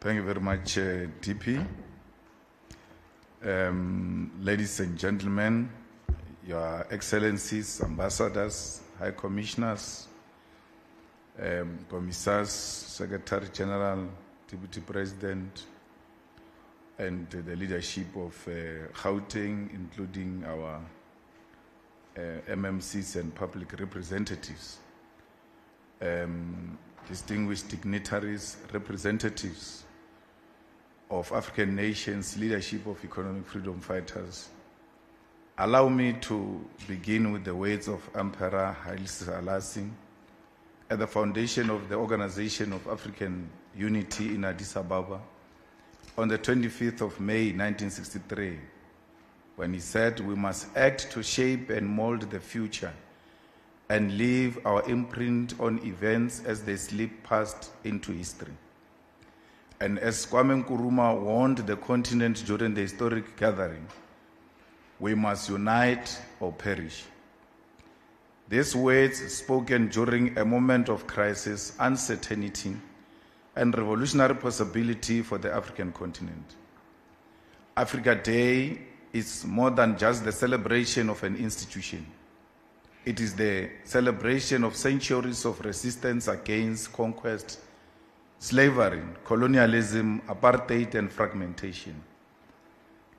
Thank you very much, DP. Ladies and gentlemen, Your Excellencies, Ambassadors, High Commissioners, Commissars, Secretary General, Deputy President, and the leadership of Gauteng, including our MMCs and public representatives, distinguished dignitaries, representatives of African nations, leadership of economic freedom fighters. Allow me to begin with the words of Emperor Haile Selassie at the foundation of the Organization of African Unity in Addis Ababa on the 25th of May 1963, when he said, "We must act to shape and mold the future and leave our imprint on events as they slip past into history." And as Kwame Nkrumah warned the continent during the historic gathering, we must unite or perish. These words spoken during a moment of crisis, uncertainty, and revolutionary possibility for the African continent. Africa Day is more than just the celebration of an institution. It is the celebration of centuries of resistance against conquest, slavery, colonialism, apartheid, and fragmentation.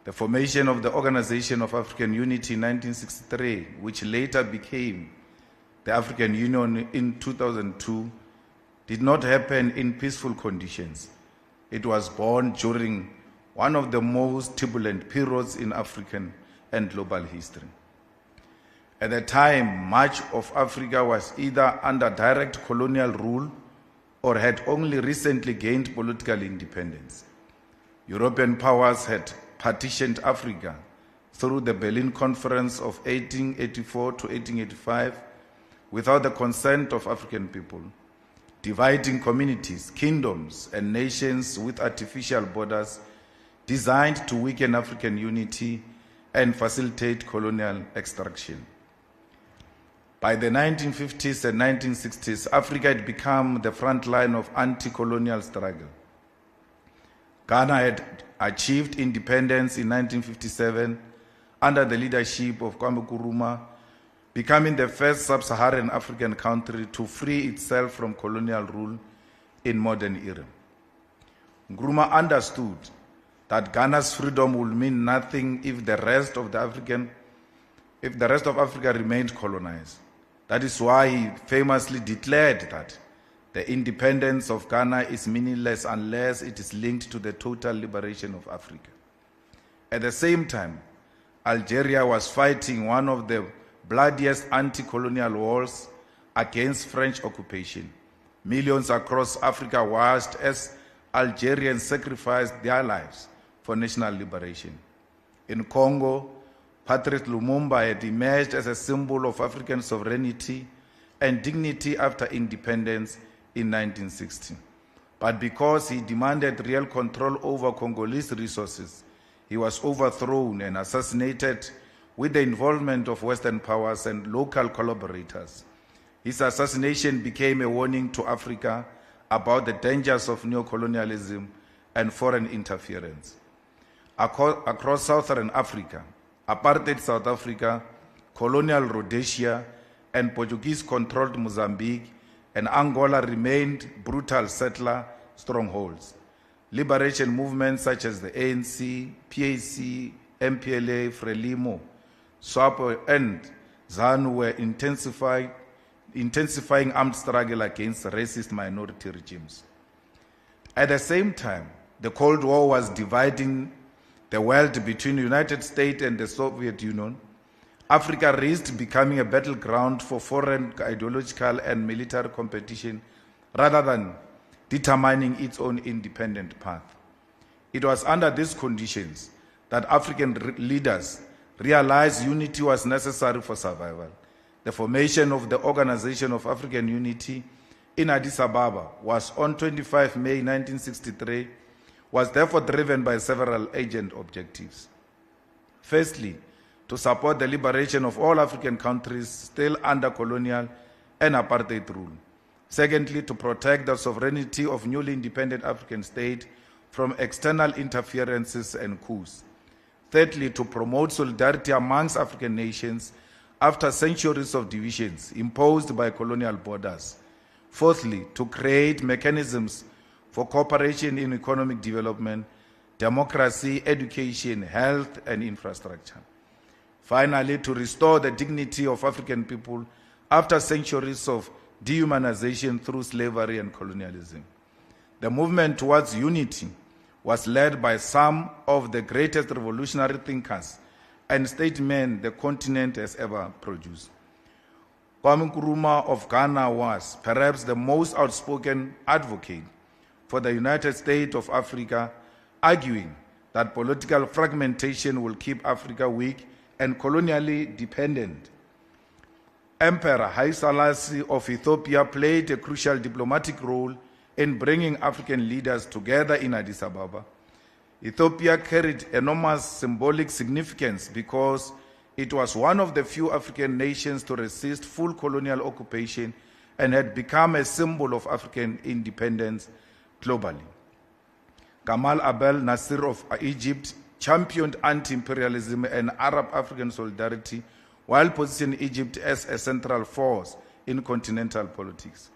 The formation of the Organization of African Unity in 1963, which later became the African Union in 2002, did not happen in peaceful conditions. It was born during one of the most turbulent periods in African and global history. At the time, much of Africa was either under direct colonial rule or had only recently gained political independence. European powers had partitioned Africa through the Berlin Conference of 1884 to 1885 without the consent of African people, dividing communities, kingdoms, and nations with artificial borders designed to weaken African unity and facilitate colonial extraction. By the 1950s and 1960s, Africa had become the front line of anti-colonial struggle. Ghana had achieved independence in 1957 under the leadership of Kwame Nkrumah, becoming the first sub-Saharan African country to free itself from colonial rule in modern era. Nkrumah understood that Ghana's freedom would mean nothing if the rest of Africa remained colonized. That is why he famously declared that the independence of Ghana is meaningless unless it is linked to the total liberation of Africa. At the same time, Algeria was fighting one of the bloodiest anti-colonial wars against French occupation. Millions across Africa watched as Algerians sacrificed their lives for national liberation. In Congo, Patrice Lumumba had emerged as a symbol of African sovereignty and dignity after independence in 1960. But because he demanded real control over Congolese resources, he was overthrown and assassinated with the involvement of Western powers and local collaborators. His assassination became a warning to Africa about the dangers of neocolonialism and foreign interference. Across Southern Africa, apartheid South Africa, colonial Rhodesia, and Portuguese-controlled Mozambique and Angola remained brutal settler strongholds. Liberation movements such as the ANC, PAC, MPLA, Frelimo, SWAPO, and ZANU were intensifying armed struggle against racist minority regimes. At the same time, the Cold War was dividing the world between the United States and the Soviet Union. Africa risked becoming a battleground for foreign ideological and military competition rather than determining its own independent path. It was under these conditions that African leaders realized unity was necessary for survival. The formation of the Organization of African Unity in Addis Ababa was on 25 May 1963, was therefore driven by several urgent objectives. Firstly, to support the liberation of all African countries still under colonial and apartheid rule. Secondly, to protect the sovereignty of newly independent African states from external interferences and coups. Thirdly, to promote solidarity amongst African nations after centuries of divisions imposed by colonial borders. Fourthly, to create mechanisms for cooperation in economic development, democracy, education, health, and infrastructure. Finally, to restore the dignity of African people after centuries of dehumanization through slavery and colonialism. The movement towards unity was led by some of the greatest revolutionary thinkers and statesmen the continent has ever produced. Kwame Nkrumah of Ghana was perhaps the most outspoken advocate for the United States of Africa, arguing that political fragmentation will keep Africa weak and colonially dependent. Emperor Haile Selassie of Ethiopia played a crucial diplomatic role in bringing African leaders together in Addis Ababa. Ethiopia carried enormous symbolic significance because it was one of the few African nations to resist full colonial occupation and had become a symbol of African independence globally. Gamal Abdel Nasser of Egypt championed anti-imperialism and Arab-African solidarity while positioning Egypt as a central force in continental politics.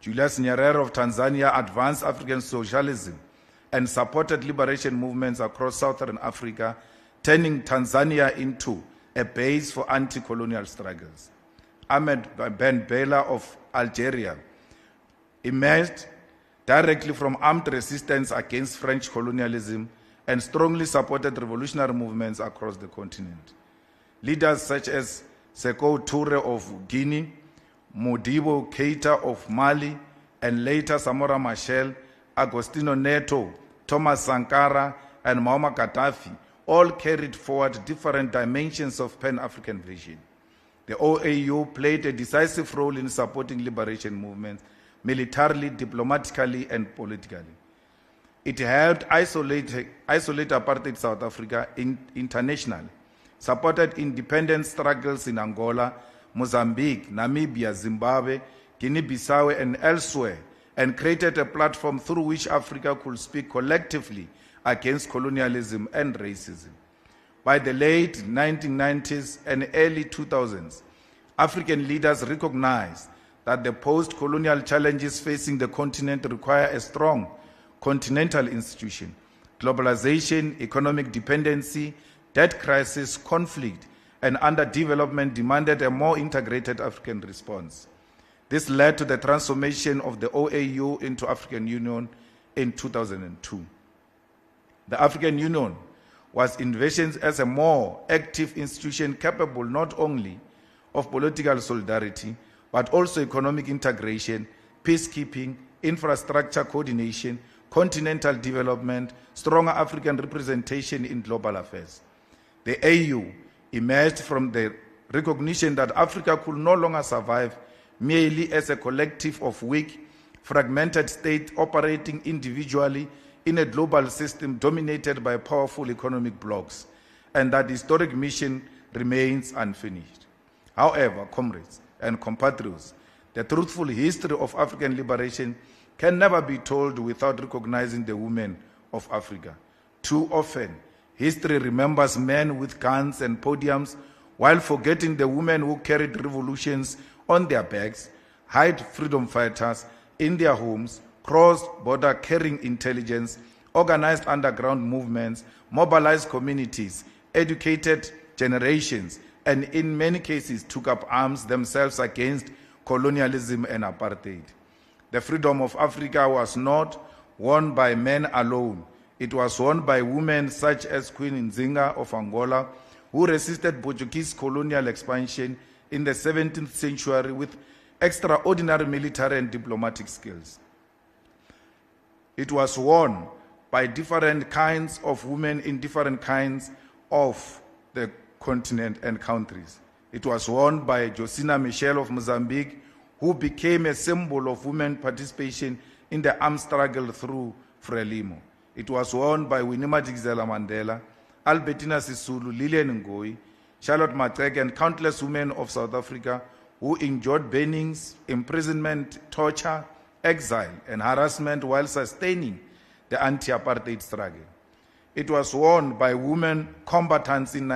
Julius Nyerere of Tanzania advanced African socialism and supported liberation movements across Southern Africa, turning Tanzania into a base for anti-colonial struggles. Ahmed Ben Bella of Algeria emerged directly from armed resistance against French colonialism and strongly supported revolutionary movements across the continent. Leaders such as Sékou Touré of Guinea, Modibo Keita of Mali, and later Samora Machel, Agostinho Neto, Thomas Sankara, and Muammar Gaddafi all carried forward different dimensions of Pan-African vision. The OAU played a decisive role in supporting liberation movements militarily, diplomatically, and politically. It helped isolate apartheid South Africa internationally, supported independence struggles in Angola, Mozambique, Namibia, Zimbabwe, Guinea-Bissau, and elsewhere, and created a platform through which Africa could speak collectively against colonialism and racism. By the late 1990s and early 2000s, African leaders recognized that the post-colonial challenges facing the continent require a strong continental institution. Globalization, economic dependency, debt crisis, conflict, and underdevelopment demanded a more integrated African response. This led to the transformation of the OAU into African Union in 2002. The African Union was envisioned as a more active institution capable not only of political solidarity, but also economic integration, peacekeeping, infrastructure coordination, continental development, stronger African representation in global affairs. The AU emerged from the recognition that Africa could no longer survive merely as a collective of weak, fragmented states operating individually in a global system dominated by powerful economic blocs, and that historic mission remains unfinished. However, comrades and compatriots, the truthful history of African liberation can never be told without recognizing the women of Africa. Too often, history remembers men with guns and podiums while forgetting the women who carried revolutions on their backs, hid freedom fighters in their homes, crossed border carrying intelligence, organized underground movements, mobilized communities, educated generations, and in many cases took up arms themselves against colonialism and apartheid. The freedom of Africa was not won by men alone. It was won by women such as Queen Nzinga of Angola, who resisted Portuguese colonial expansion in the 17th century with extraordinary military and diplomatic skills. It was won by different kinds of women in different kinds of the continent and countries. It was won by Josina Michel of Mozambique, who became a symbol of women participation in the armed struggle through Frelimo. It was won by Winnie Madikizela Mandela, Albertina Sisulu, Lillian Ngoyi, Charlotte Maxeke, and countless women of South Africa who endured burnings, imprisonment, torture, exile, and harassment while sustaining the anti-apartheid struggle. It was won by women combatants in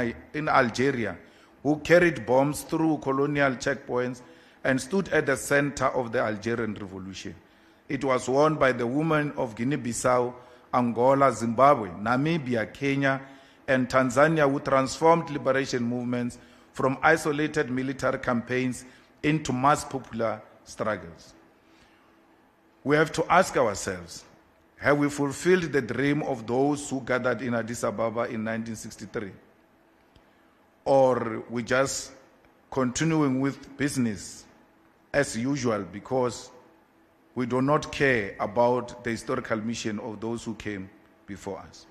Algeria who carried bombs through colonial checkpoints and stood at the center of the Algerian Revolution. It was won by the women of Guinea-Bissau, Angola, Zimbabwe, Namibia, Kenya, and Tanzania who transformed liberation movements from isolated military campaigns into mass popular struggles. We have to ask ourselves, have we fulfilled the dream of those who gathered in Addis Ababa in 1963? Or we just continuing with business as usual because we do not care about the historical mission of those who came before us?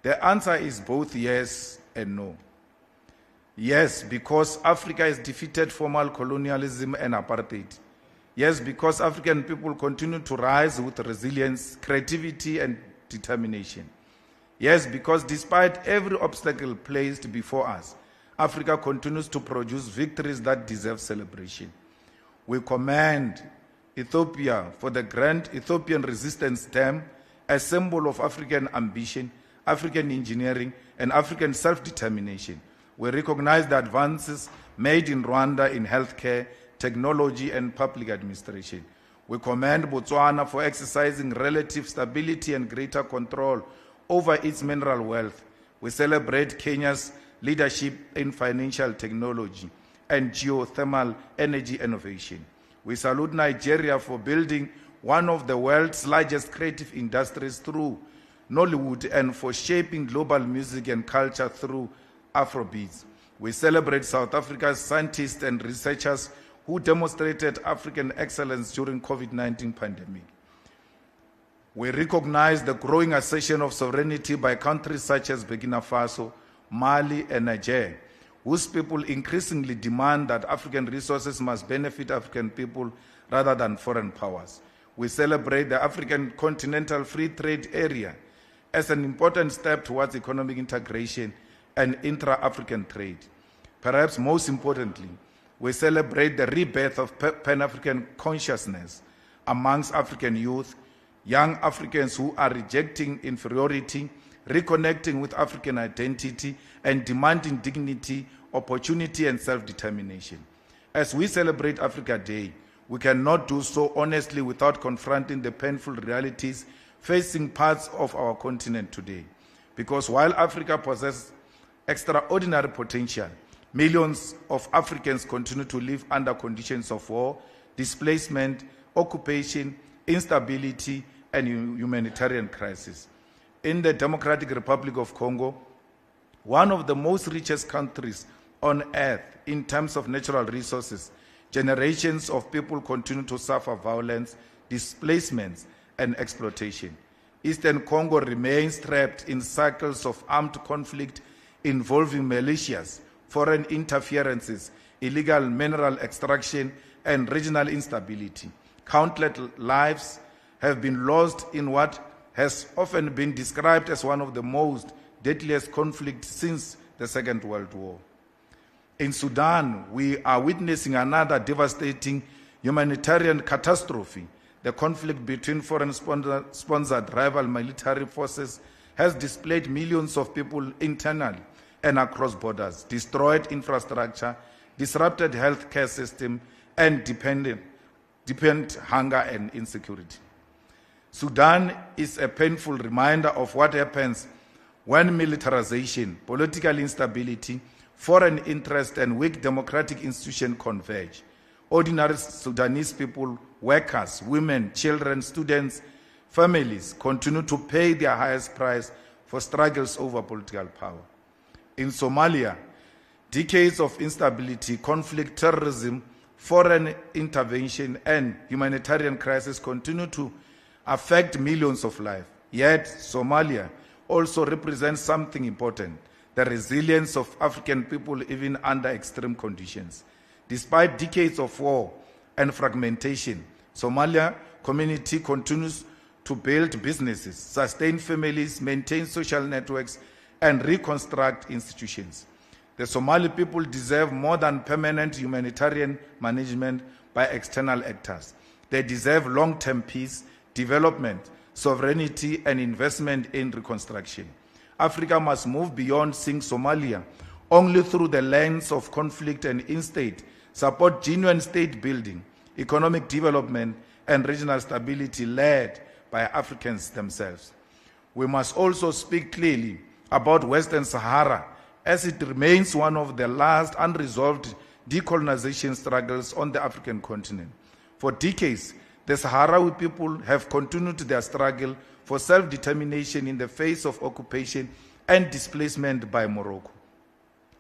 The answer is both yes and no. Yes, because Africa has defeated formal colonialism and apartheid. Yes, because African people continue to rise with resilience, creativity, and determination. Yes, because despite every obstacle placed before us, Africa continues to produce victories that deserve celebration. We commend Ethiopia for the Grand Ethiopian Resistance Dam, a symbol of African ambition, African engineering, and African self-determination. We recognize the advances made in Rwanda in healthcare, technology, and public administration. We commend Botswana for exercising relative stability and greater control over its mineral wealth. We celebrate Kenya's leadership in financial technology and geothermal energy innovation. We salute Nigeria for building one of the world's largest creative industries through Nollywood and for shaping global music and culture through Afrobeats. We celebrate South Africa's scientists and researchers who demonstrated African excellence during COVID-19 pandemic. We recognize the growing assertion of sovereignty by countries such as Burkina Faso, Mali, and Niger, whose people increasingly demand that African resources must benefit African people rather than foreign powers. We celebrate the African Continental Free Trade Area as an important step towards economic integration and intra-African trade. Perhaps most importantly, we celebrate the rebirth of Pan-African consciousness amongst African youth, young Africans who are rejecting inferiority, reconnecting with African identity, and demanding dignity, opportunity, and self-determination. As we celebrate Africa Day, we cannot do so honestly without confronting the painful realities facing parts of our continent today. Because while Africa possesses extraordinary potential, millions of Africans continue to live under conditions of war, displacement, occupation, instability, and humanitarian crisis. In the Democratic Republic of Congo, one of the most richest countries on earth in terms of natural resources, generations of people continue to suffer violence, displacements, and exploitation. Eastern Congo remains trapped in cycles of armed conflict involving militias, foreign interferences, illegal mineral extraction, and regional instability. Countless lives have been lost in what has often been described as one of the most deadliest conflicts since the Second World War. In Sudan, we are witnessing another devastating humanitarian catastrophe. The conflict between foreign-sponsored rival military forces has displaced millions of people internally and across borders, destroyed infrastructure, disrupted healthcare system, and deepened hunger and insecurity. Sudan is a painful reminder of what happens when militarization, political instability, foreign interest, and weak democratic institutions converge. Ordinary Sudanese people, workers, women, children, students, families continue to pay their highest price for struggles over political power. In Somalia, decades of instability, conflict, terrorism, foreign intervention, and humanitarian crisis continue to affect millions of lives. Yet, Somalia also represents something important: the resilience of African people even under extreme conditions. Despite decades of war and fragmentation, Somalia community continues to build businesses, sustain families, maintain social networks, and reconstruct institutions. The Somali people deserve more than permanent humanitarian management by external actors. They deserve long-term peace, development, sovereignty, and investment in reconstruction. Africa must move beyond seeing Somalia only through the lens of conflict and instead support genuine state building, economic development, and regional stability led by Africans themselves. We must also speak clearly about Western Sahara, as it remains one of the last unresolved decolonization struggles on the African continent. For decades, the Sahrawi people have continued their struggle for self-determination in the face of occupation and displacement by Morocco.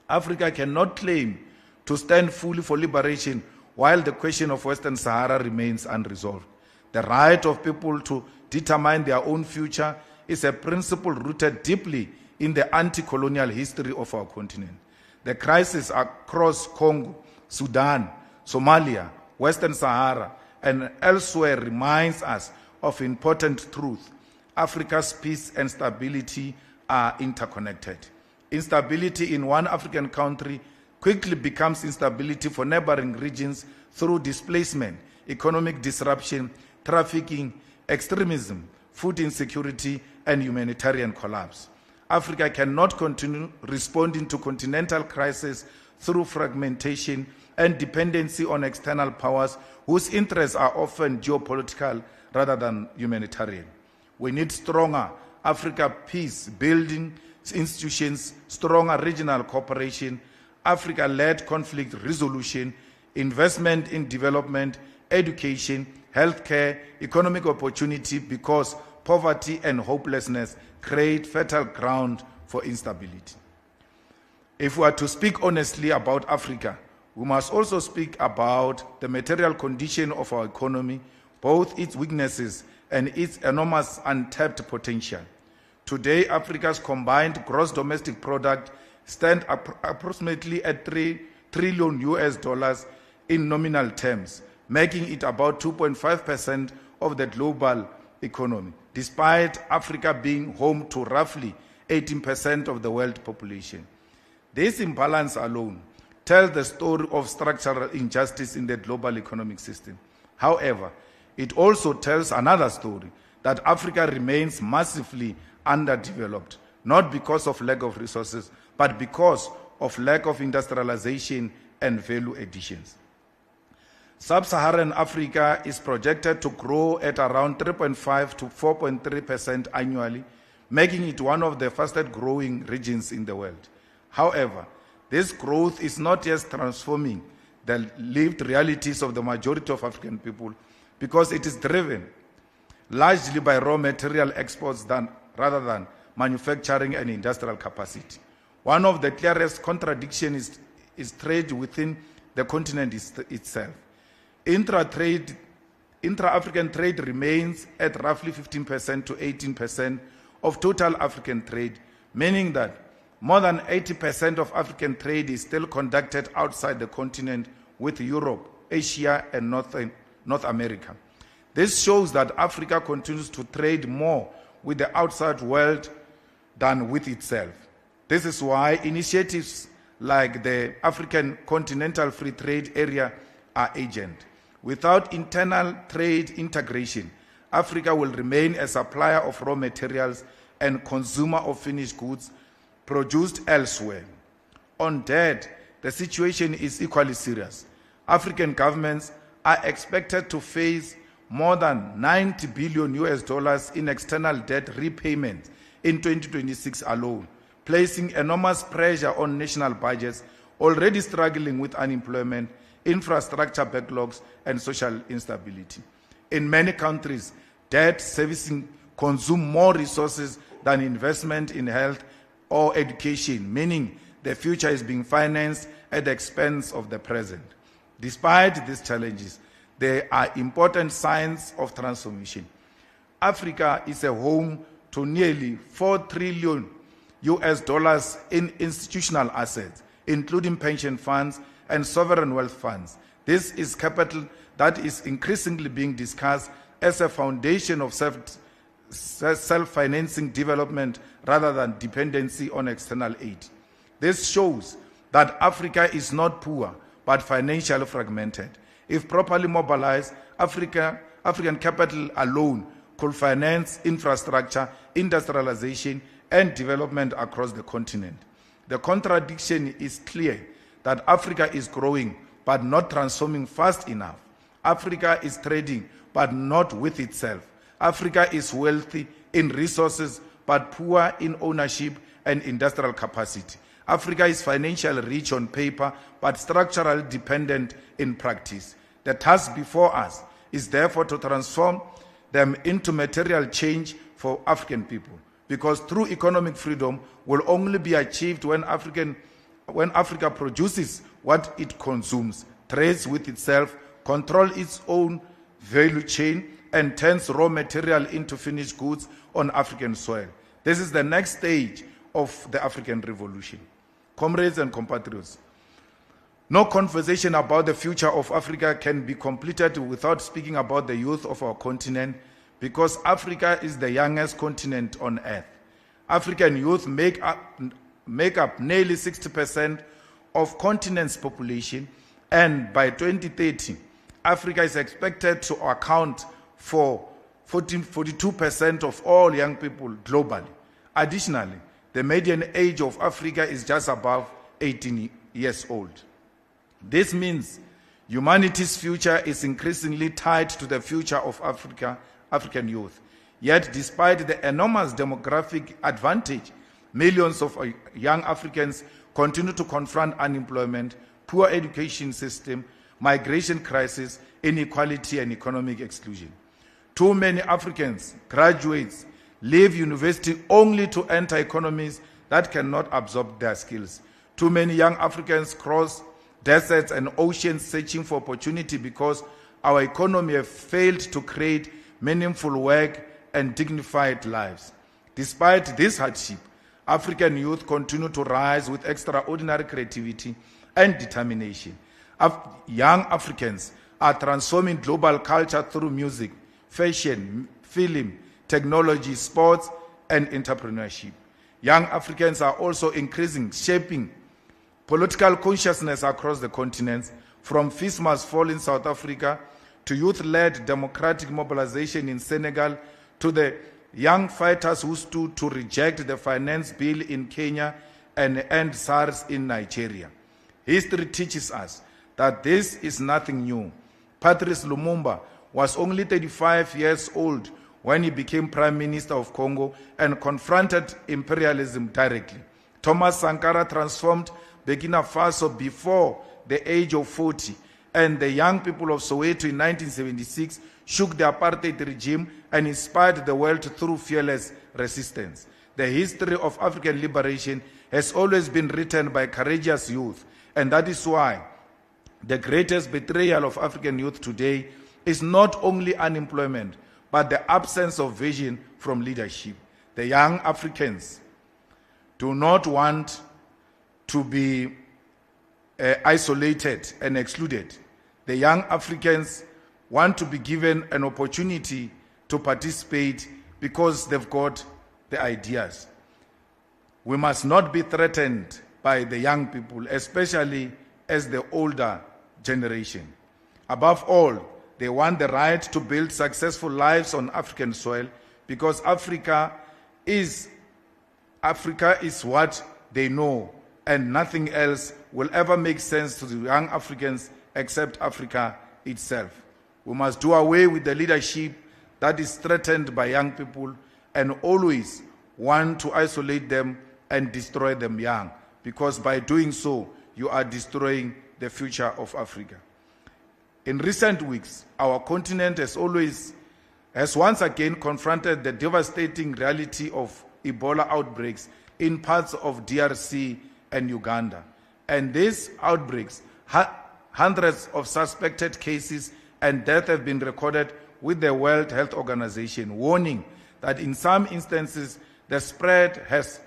Africa cannot claim to stand fully for liberation while the question of Western Sahara remains unresolved. The right of people to determine their own future is a principle rooted deeply in the anti-colonial history of our continent. The crisis across Congo, Sudan, Somalia, Western Sahara, and elsewhere reminds us of important truth. Africa's peace and stability are interconnected. Instability in one African country quickly becomes instability for neighboring regions through displacement, economic disruption, trafficking, extremism, food insecurity, and humanitarian collapse. Africa cannot continue responding to continental crises through fragmentation and dependency on external powers whose interests are often geopolitical rather than humanitarian. We need stronger Africa peace-building institutions, stronger regional cooperation, Africa-led conflict resolution, investment in development, education, healthcare, economic opportunity, because poverty and hopelessness create fertile ground for instability. If we are to speak honestly about Africa, we must also speak about the material condition of our economy, both its weaknesses and its enormous untapped potential. Today, Africa's combined gross domestic product stands approximately at $3 trillion in nominal terms, making it about 2.5% of the global economy, despite Africa being home to roughly 18% of the world population. This imbalance alone tells the story of structural injustice in the global economic system. However, it also tells another story, that Africa remains massively underdeveloped, not because of lack of resources, but because of lack of industrialization and value additions. Sub-Saharan Africa is projected to grow at around 3.5 to 4.3% annually, making it one of the fastest growing regions in the world. However, this growth is not yet transforming the lived realities of the majority of African people, because it is driven largely by raw material exports rather than manufacturing and industrial capacity. One of the clearest contradictions is trade within the continent itself. Intra-African trade remains at roughly 15% to 18% of total African trade, meaning that more than 80% of African trade is still conducted outside the continent with Europe, Asia, and North America. This shows that Africa continues to trade more with the outside world than with itself. This is why initiatives like the African Continental Free Trade Area are urgent. Without internal trade integration, Africa will remain a supplier of raw materials and consumer of finished goods produced elsewhere. On debt, the situation is equally serious. African governments are expected to face more than $90 billion in external debt repayment in 2026 alone, placing enormous pressure on national budgets already struggling with unemployment, infrastructure backlogs, and social instability. In many countries, debt servicing consumes more resources than investment in health or education, meaning the future is being financed at the expense of the present. Despite these challenges, there are important signs of transformation. Africa is a home to nearly $4 trillion in institutional assets, including pension funds and sovereign wealth funds. This is capital that is increasingly being discussed as a foundation of self-financing development rather than dependency on external aid. This shows that Africa is not poor, but financially fragmented. If properly mobilized, African capital alone could finance infrastructure, industrialization, and development across the continent. The contradiction is clear that Africa is growing but not transforming fast enough. Africa is trading but not with itself. Africa is wealthy in resources but poor in ownership and industrial capacity. Africa is financially rich on paper but structurally dependent in practice. The task before us is therefore to transform them into material change for African people, because true economic freedom will only be achieved when Africa produces what it consumes, trades with itself, controls its own value chain, and turns raw material into finished goods on African soil. This is the next stage of the African revolution. Comrades and compatriots, no conversation about the future of Africa can be completed without speaking about the youth of our continent, because Africa is the youngest continent on earth. African youth make up nearly 60% of continent's population, and by 2030, Africa is expected to account for 42% of all young people globally. Additionally, the median age of Africa is just above 18 years old. This means humanity's future is increasingly tied to the future of African youth. Yet, despite the enormous demographic advantage, millions of young Africans continue to confront unemployment, poor education system, migration crisis, inequality, and economic exclusion. Too many Africans, graduates, leave university only to enter economies that cannot absorb their skills. Too many young Africans cross deserts and oceans searching for opportunity because our economy has failed to create meaningful work and dignified lives. Despite this hardship, African youth continue to rise with extraordinary creativity and determination. Young Africans are transforming global culture through music, fashion, film, technology, sports, and entrepreneurship. Young Africans are also shaping political consciousness across the continent, from Feast Must Fall in South Africa to youth-led democratic mobilization in Senegal to the young fighters who stood to reject the finance bill in Kenya and end SARS in Nigeria. History teaches us that this is nothing new. Patrice Lumumba was only 35 years old when he became Prime Minister of Congo and confronted imperialism directly. Thomas Sankara transformed Burkina Faso before the age of 40, and the young people of Soweto in 1976 shook the apartheid regime and inspired the world through fearless resistance. The history of African liberation has always been written by courageous youth, and that is why the greatest betrayal of African youth today is not only unemployment, but the absence of vision from leadership. The young Africans do not want to be isolated and excluded. The young Africans want to be given an opportunity to participate because they've got the ideas. We must not be threatened by the young people, especially as the older generation. Above all, they want the right to build successful lives on African soil, because Africa is what they know, and nothing else will ever make sense to the young Africans except Africa itself. We must do away with the leadership that is threatened by young people and always want to isolate them and destroy them young, because by doing so, you are destroying the future of Africa. In recent weeks, our continent has once again confronted the devastating reality of Ebola outbreaks in parts of DRC and Uganda. And these outbreaks, hundreds of suspected cases and deaths have been recorded, with the World Health Organization warning that in some instances the spread has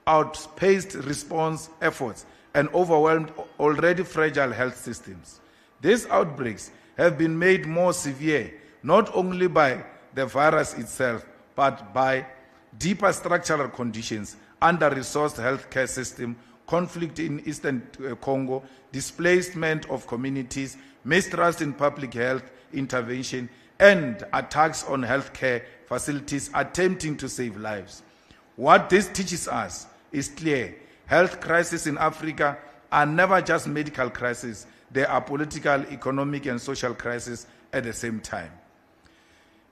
outpaced response efforts and overwhelmed already fragile health systems. These outbreaks have been made more severe not only by the virus itself, but by deeper structural conditions, under-resourced healthcare system, conflict in Eastern Congo, displacement of communities, mistrust in public health intervention, and attacks on healthcare facilities attempting to save lives. What this teaches us is clear. Health crises in Africa are never just medical crises. They are political, economic, and social crises at the same time.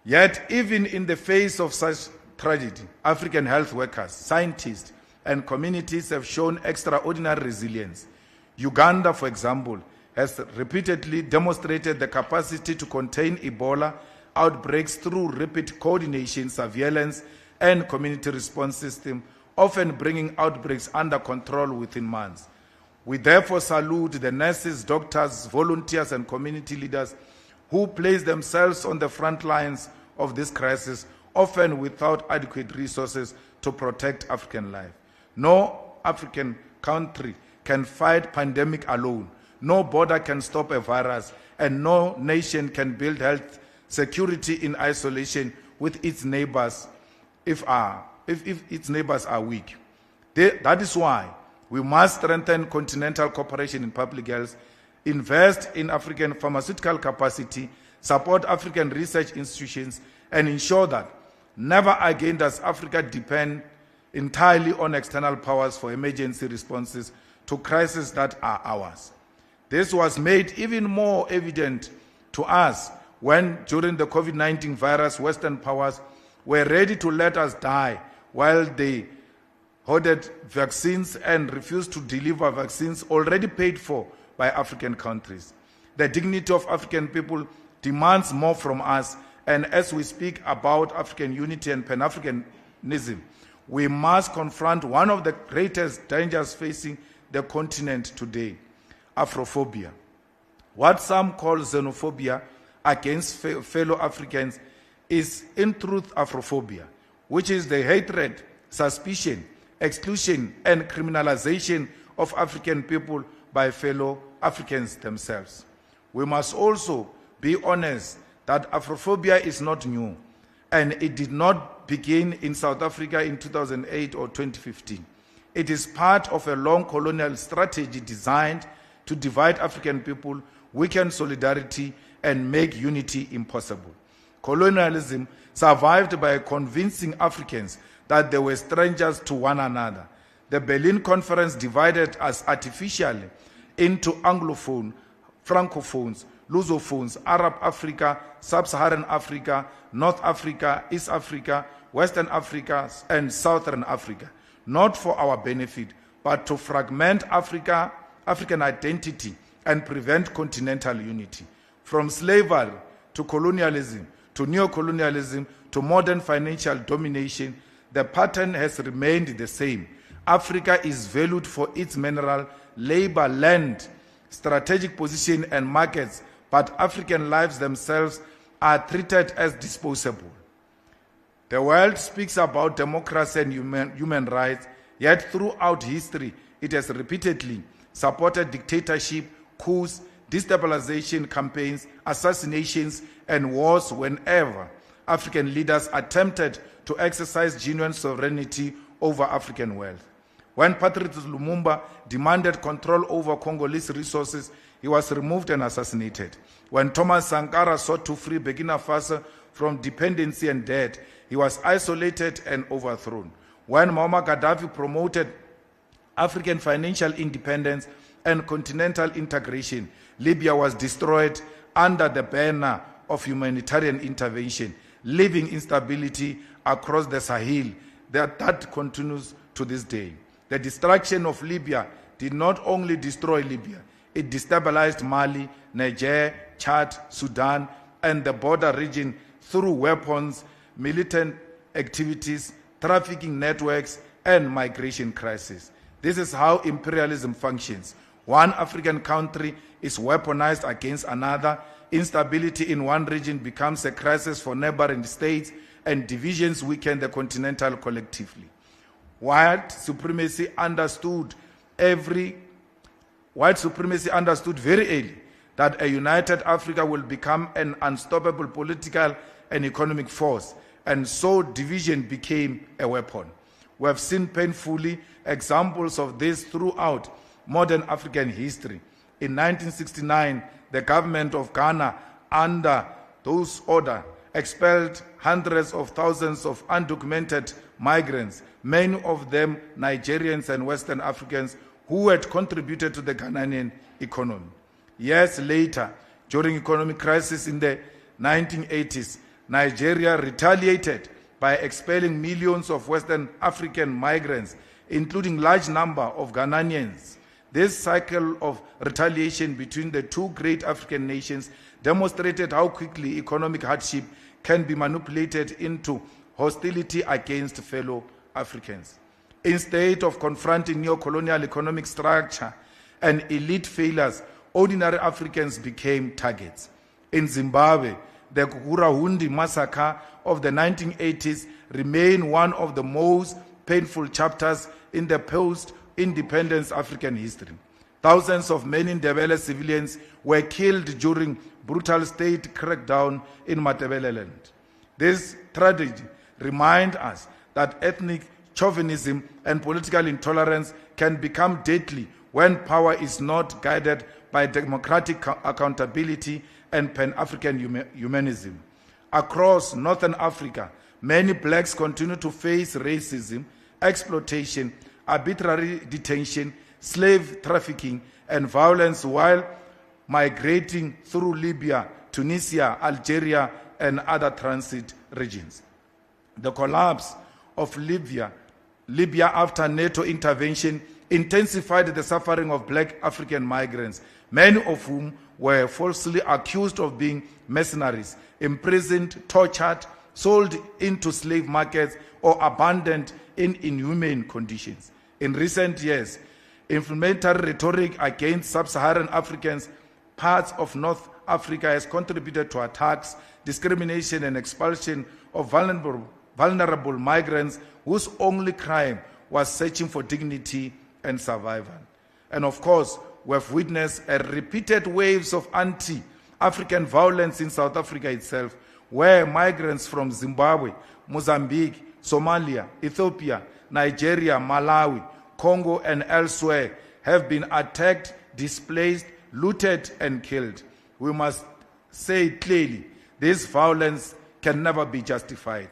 Yet, even in the face of such tragedy, African health workers, scientists, and communities have shown extraordinary resilience. Uganda, for example, has repeatedly demonstrated the capacity to contain Ebola outbreaks through rapid coordination, surveillance, and community response system, often bringing outbreaks under control within months. We therefore salute the nurses, doctors, volunteers, and community leaders who place themselves on the front lines of this crisis, often without adequate resources to protect African life. No African country can fight pandemic alone. No border can stop a virus, and no nation can build health security in isolation with its neighbors if its neighbors are weak. That is why we must strengthen continental cooperation in public health, invest in African pharmaceutical capacity, support African research institutions, and ensure that never again does Africa depend entirely on external powers for emergency responses to crises that are ours. This was made even more evident to us when, during the COVID-19 virus, Western powers were ready to let us die while they hoarded vaccines and refused to deliver vaccines already paid for by African countries. The dignity of African people demands more from us, and as we speak about African unity and Pan-Africanism, we must confront one of the greatest dangers facing the continent today: Afrophobia. What some call xenophobia against fellow Africans is in truth Afrophobia, which is the hatred, suspicion, exclusion, and criminalization of African people by fellow Africans themselves. We must also be honest that Afrophobia is not new, and it did not begin in South Africa in 2008 or 2015. It is part of a long colonial strategy designed to divide African people, weaken solidarity, and make unity impossible. Colonialism survived by convincing Africans that they were strangers to one another. The Berlin Conference divided us artificially into Anglophone, Francophones, Lusophones, Arab Africa, Sub-Saharan Africa, North Africa, East Africa, Western Africa, and Southern Africa, not for our benefit, but to fragment African identity and prevent continental unity. From slavery to colonialism, to neocolonialism, to modern financial domination, the pattern has remained the same. Africa is valued for its mineral, labor, land, strategic position, and markets, but African lives themselves are treated as disposable. The world speaks about democracy and human rights, yet throughout history, it has repeatedly supported dictatorship, coups, destabilization campaigns, assassinations, and wars whenever African leaders attempted to exercise genuine sovereignty over African wealth. When Patrice Lumumba demanded control over Congolese resources, he was removed and assassinated. When Thomas Sankara sought to free Burkina Faso from dependency and debt, he was isolated and overthrown. When Muammar Gaddafi promoted African financial independence and continental integration, Libya was destroyed under the banner of humanitarian intervention, leaving instability across the Sahel that continues to this day. The destruction of Libya did not only destroy Libya, it destabilized Mali, Niger, Chad, Sudan, and the border region through weapons, militant activities, trafficking networks, and migration crises. This is how imperialism functions. One African country is weaponized against another, instability in one region becomes a crisis for neighboring states, and divisions weaken the continental collectively. White supremacy understood very early that a united Africa will become an unstoppable political and economic force, and so division became a weapon. We have seen painfully examples of this throughout modern African history. In 1969, the government of Ghana, under those order, expelled hundreds of thousands of undocumented migrants, many of them Nigerians and Western Africans who had contributed to the Ghanaian economy. Years later, during economic crisis in the 1980s, Nigeria retaliated by expelling millions of Western African migrants, including large number of Ghanaians. This cycle of retaliation between the two great African nations demonstrated how quickly economic hardship can be manipulated into hostility against fellow Africans. Instead of confronting neo-colonial economic structure and elite failures, ordinary Africans became targets. In Zimbabwe, the Kukurahundi massacre of the 1980s remained one of the most painful chapters in the post-independence African history. Thousands of Ndebele civilians were killed during brutal state crackdown in Matabeleland. This tragedy reminds us that ethnic chauvinism and political intolerance can become deadly when power is not guided by democratic accountability and Pan-African humanism. Across Northern Africa, many blacks continue to face racism, exploitation, arbitrary detention, slave trafficking, and violence while migrating through Libya, Tunisia, Algeria, and other transit regions. The collapse of Libya after NATO intervention intensified the suffering of black African migrants, many of whom were falsely accused of being mercenaries, imprisoned, tortured, sold into slave markets, or abandoned in inhumane conditions. In recent years, inflammatory rhetoric against sub-Saharan Africans, parts of North Africa, has contributed to attacks, discrimination, and expulsion of vulnerable migrants whose only crime was searching for dignity and survival. And of course, we have witnessed a repeated waves of anti-African violence in South Africa itself, where migrants from Zimbabwe, Mozambique, Somalia, Ethiopia, Nigeria, Malawi, Congo, and elsewhere have been attacked, displaced, looted, and killed. We must say clearly, this violence can never be justified.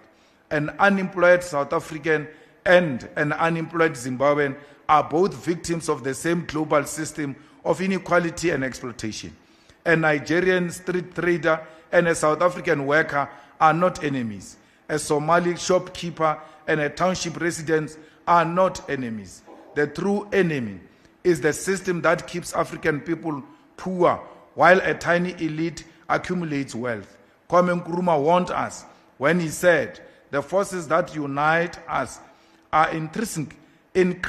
An unemployed South African and an unemployed Zimbabwean are both victims of the same global system of inequality and exploitation. A Nigerian street trader and a South African worker are not enemies. A Somali shopkeeper and a township resident are not enemies. The true enemy is the system that keeps African people poor while a tiny elite accumulates wealth. Kwame Nkrumah warned us when he said, "The forces that unite us are intrinsic and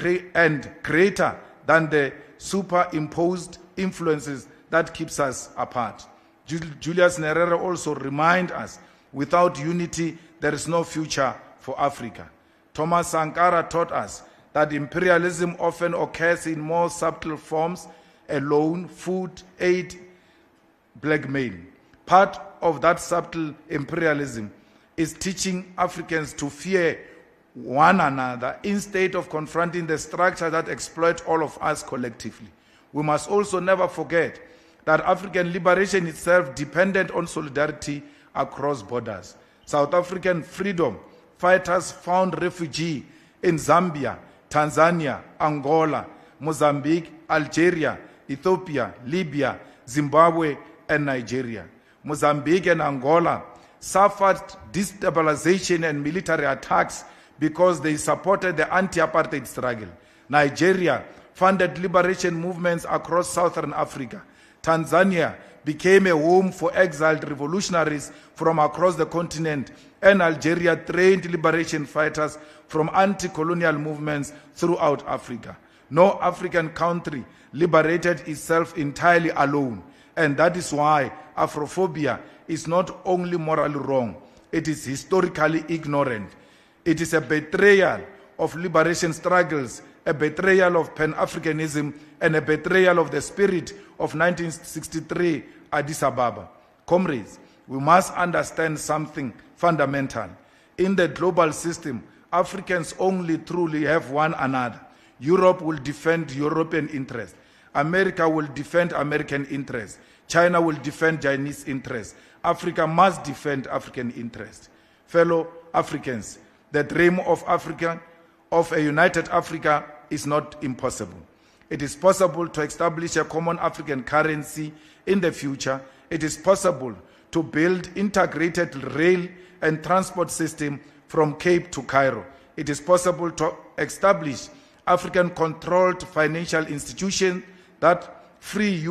greater than the superimposed influences that keeps us apart." Julius Nyerere also reminds us, without unity, there is no future for Africa. Thomas Sankara taught us that imperialism often occurs in more subtle forms: a loan, food, aid, blackmail. Part of that subtle imperialism is teaching Africans to fear one another instead of confronting the structure that exploits all of us collectively. We must also never forget that African liberation itself depended on solidarity across borders. South African freedom fighters found refuge in Zambia, Tanzania, Angola, Mozambique, Algeria, Ethiopia, Libya, Zimbabwe, and Nigeria. Mozambique and Angola suffered destabilization and military attacks because they supported the anti-apartheid struggle. Nigeria funded liberation movements across southern Africa. Tanzania became a home for exiled revolutionaries from across the continent, and Algeria trained liberation fighters from anti-colonial movements throughout Africa. No African country liberated itself entirely alone, and that is why Afrophobia is not only morally wrong, it is historically ignorant. It is a betrayal of liberation struggles, a betrayal of Pan-Africanism, and a betrayal of the spirit of 1963 Addis Ababa. Comrades, we must understand something fundamental. In the global system, Africans only truly have one another. Europe will defend European interests. America will defend American interests. China will defend Chinese interests. Africa must defend African interests. Fellow Africans, the dream of Africa, of a united Africa, is not impossible. It is possible to establish a common African currency in the future. It is possible to build integrated rail and transport system from Cape to Cairo. It is possible to establish African-controlled financial institutions that free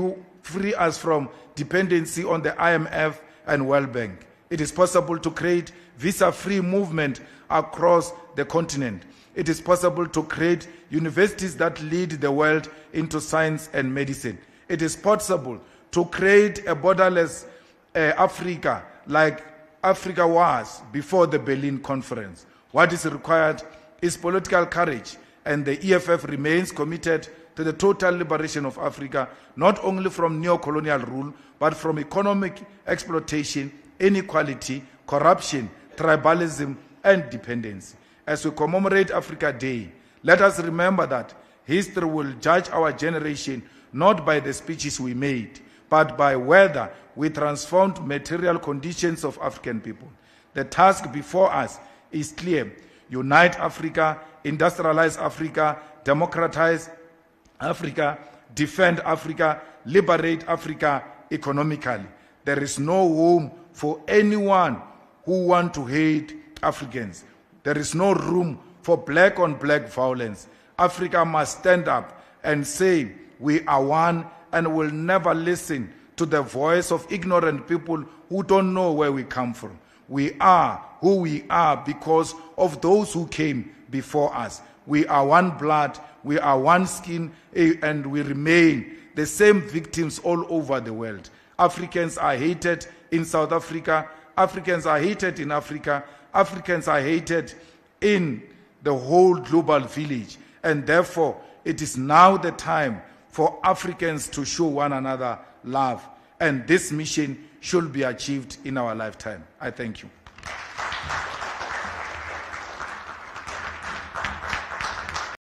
us from dependency on the IMF and World Bank. It is possible to create visa-free movement across the continent. It is possible to create universities that lead the world into science and medicine. It is possible to create a borderless Africa like Africa was before the Berlin Conference. What is required is political courage, and the EFF remains committed to the total liberation of Africa, not only from neo-colonial rule, but from economic exploitation, inequality, corruption, tribalism, and dependency. As we commemorate Africa Day, let us remember that history will judge our generation not by the speeches we made, but by whether we transformed material conditions of African people. The task before us is clear: unite Africa, industrialize Africa, democratize Africa, defend Africa, liberate Africa economically. There is no room for anyone who wants to hate Africans. There is no room for black-on-black violence. Africa must stand up and say, we are one, and will never listen to the voice of ignorant people who don't know where we come from. We are who we are because of those who came before us. We are one blood, we are one skin, and we remain the same victims all over the world. Africans are hated in South Africa. Africans are hated in Africa. Africans are hated in the whole global village. And therefore, it is now the time for Africans to show one another love. And this mission should be achieved in our lifetime. I thank you.